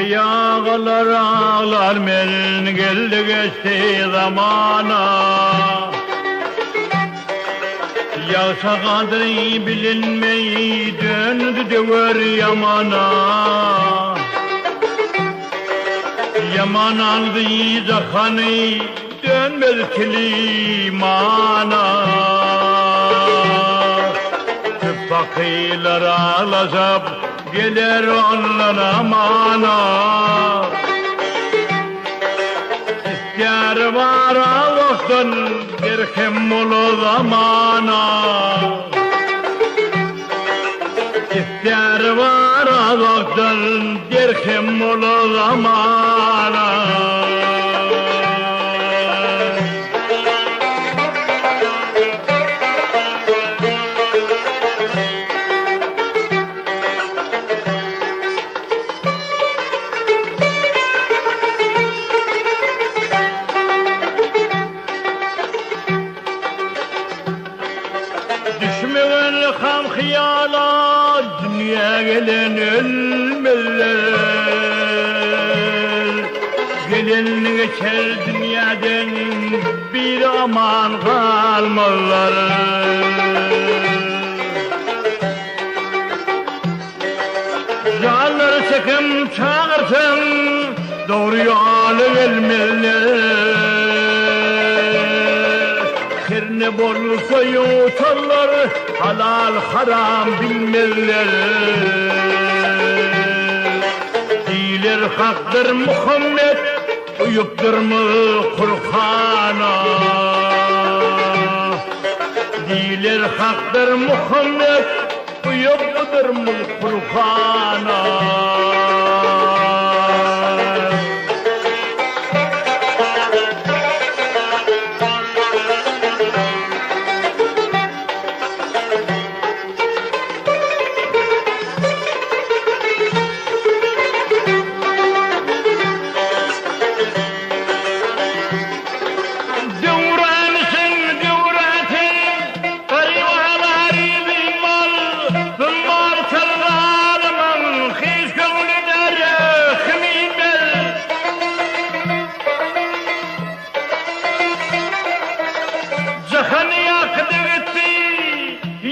Yağlar ağlar men geldi geçti zamana. Yağsa kadri bilinmeyi döndü döver yamana. Yaman aldı zakanı dönmez kilimana. Fakirler ağlasap gelir onlara mana. İhtiyar var Allah'tan derkem olu zamana. İhtiyar var Allah'tan derkem olu zamana. Düşmeyen ham hıyala dünya gelen ölmeler. Gelen geçer dünyadan bir aman kalmalar. Canları çekim çağırsın doğru yola gelmeler. Ne bolsa yutarlar, halal haram bilmezler. Diler haktır Muhammed, uyuptur mu Kur'an'a? Diler haktır Muhammed, uyuptur mu Kur'an'a?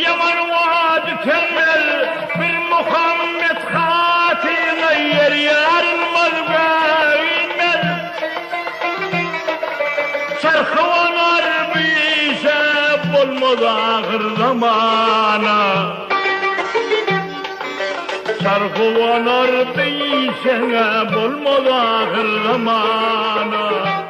Yaman vaad temmel bir Muhammed hatine yer yarılmaz gayinmel. Çarkı vanar bise bulmaz ahir zamana. Çarkı vanar bise bulmaz ahir zamana.